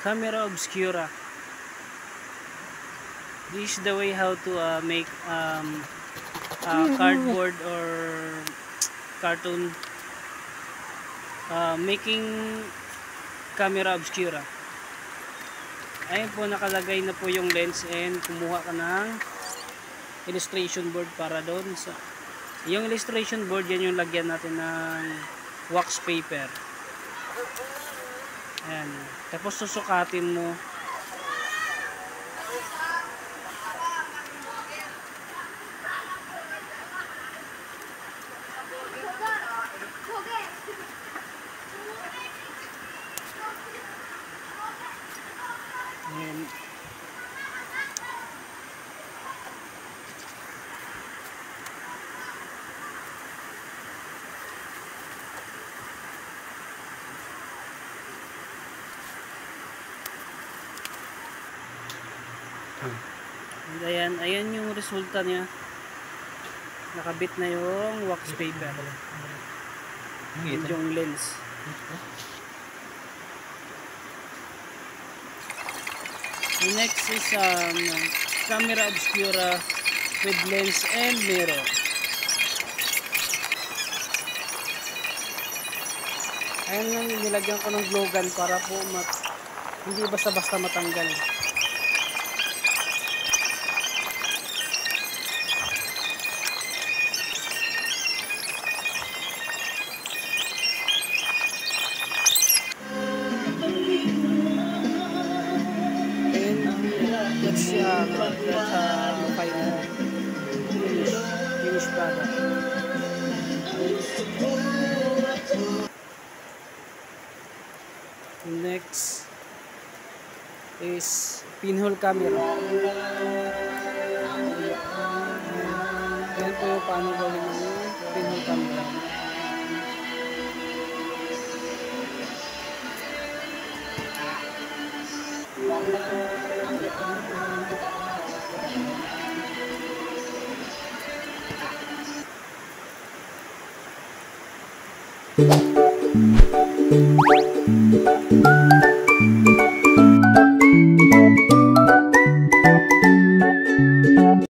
Camera obscura. This is the way how to make cardboard or cartoon making camera obscura. Ayun po, nakalagay na po yung lens and kumuha ka ng illustration board para doon sa yung illustration board. Yan yung lagyan natin ng wax paper. Ayan. Tapos susukatin mo. Ayan. And ayan yung resulta niya. Nakabit na yung wax paper. Yung lens. The next is camera obscura with lens and mirror. Ayan lang, nilagyan ko ng glue gun para po hindi basta-basta matanggal. That's final finished product. Next is pinhole camera. Yan po yung paano gawin ng pinhole camera.